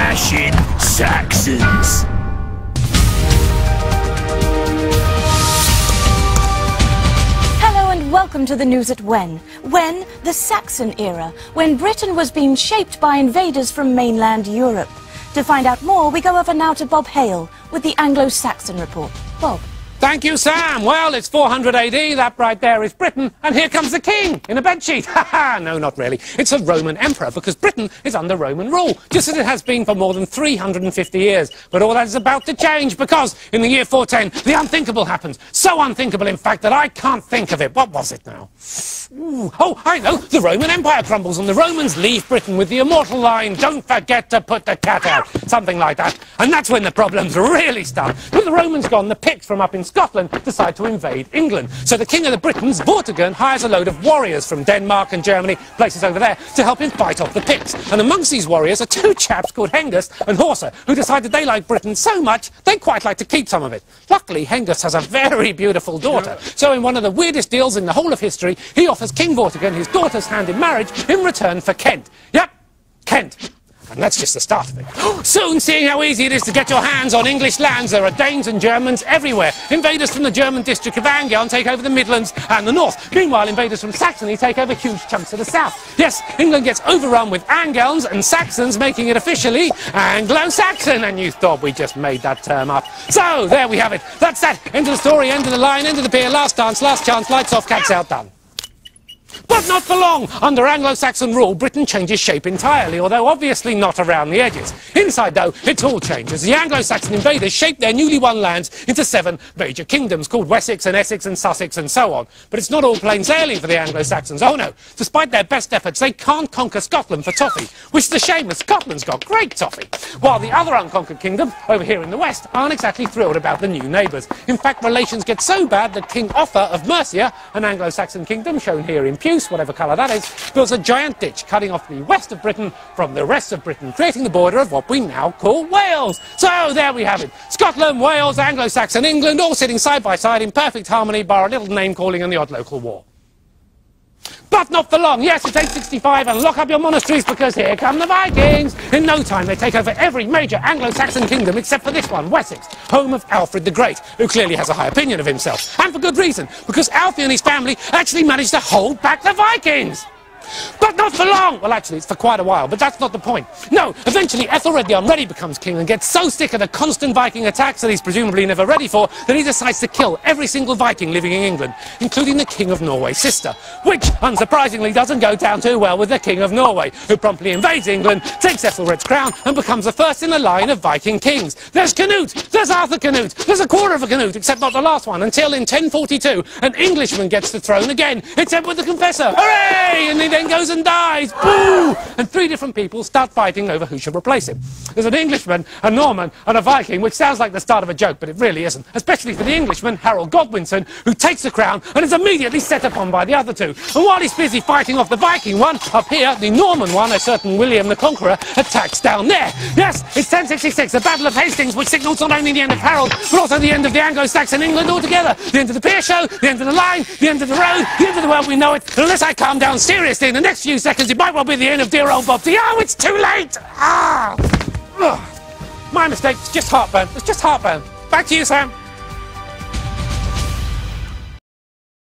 smashing Saxons. Hello and welcome to the news at When, the Saxon era, when Britain was being shaped by invaders from mainland Europe. To find out more, we go over now to Bob Hale with the Anglo-Saxon report. Bob. Thank you, Sam. Well, it's 400 AD, that right there is Britain, and here comes the king in a bedsheet. Ha-ha, no, not really. It's a Roman emperor, because Britain is under Roman rule, just as it has been for more than 350 years. But all that is about to change, because in the year 410, the unthinkable happens. So unthinkable, in fact, that I can't think of it. What was it now? Ooh. Oh, I know. The Roman Empire crumbles, and the Romans leave Britain with the immortal line, "Don't forget to put the cat out." Something like that. And that's when the problems really start. With the Romans gone, the Picts from up in Scotland decide to invade England. So the king of the Britons, Vortigern, hires a load of warriors from Denmark and Germany, places over there, to help him fight off the Picts. And amongst these warriors are two chaps called Hengist and Horsa, who decided they liked Britain so much, they'd quite like to keep some of it. Luckily, Hengist has a very beautiful daughter. So in one of the weirdest deals in the whole of history, he offers King Vortigern his daughter's hand in marriage in return for Kent. Yep, Kent. And that's just the start of it. Soon, seeing how easy it is to get your hands on English lands, there are Danes and Germans everywhere. Invaders from the German district of Angern take over the Midlands and the north. Meanwhile, invaders from Saxony take over huge chunks of the south. Yes, England gets overrun with Angles and Saxons, making it officially Anglo-Saxon. And you thought we just made that term up. So, there we have it. That's that. End of the story, end of the line, end of the pier, last dance, last chance, lights off, cats out, done. But not for long. Under Anglo-Saxon rule, Britain changes shape entirely, although obviously not around the edges. Inside, though, it all changes. The Anglo-Saxon invaders shape their newly won lands into 7 major kingdoms, called Wessex and Essex and Sussex and so on. But it's not all plain sailing for the Anglo-Saxons. Oh no. Despite their best efforts, they can't conquer Scotland for toffee, which is a shame, as Scotland's got great toffee. While the other unconquered kingdoms, over here in the west, aren't exactly thrilled about the new neighbours. In fact, relations get so bad that King Offa of Mercia, an Anglo-Saxon kingdom shown here in puce, whatever colour that is, builds a giant ditch cutting off the west of Britain from the rest of Britain, creating the border of what we now call Wales. So there we have it. Scotland, Wales, Anglo-Saxon England, all sitting side by side in perfect harmony, bar a little name-calling and the odd local war. But not for long. Yes, it's 865 and lock up your monasteries, because here come the Vikings. In no time, they take over every major Anglo-Saxon kingdom except for this one, Wessex, home of Alfred the Great, who clearly has a high opinion of himself. And for good reason, because Alfie and his family actually managed to hold back the Vikings. But not for long! Well, actually, it's for quite a while, but that's not the point. No, eventually Ethelred the Unready becomes king and gets so sick of the constant Viking attacks that he's presumably never ready for, that he decides to kill every single Viking living in England, including the King of Norway's sister, which, unsurprisingly, doesn't go down too well with the King of Norway, who promptly invades England, takes Ethelred's crown, and becomes the first in a line of Viking kings. There's Canute! There's Arthur Canute! There's a quarter of a Canute, except not the last one, until in 1042, an Englishman gets the throne again, except with the Confessor. Hooray! And he then goes and dies. Boo! And 3 different people start fighting over who should replace him. There's an Englishman, a Norman, and a Viking, which sounds like the start of a joke, but it really isn't. Especially for the Englishman, Harold Godwinson, who takes the crown and is immediately set upon by the other 2. And while he's busy fighting off the Viking one, up here, the Norman one, a certain William the Conqueror, attacks down there. Yes, it's 1066, the Battle of Hastings, which signals not only the end of Harold, but also the end of the Anglo-Saxon England altogether. The end of the pier show, the end of the line, the end of the road, the end of the world we know it. And unless I calm down seriously in the next few seconds, it might well be the end of dear old Bob T. Oh, it's too late! Ah! Ugh. My mistake. It's just heartburn. It's just heartburn. Back to you, Sam.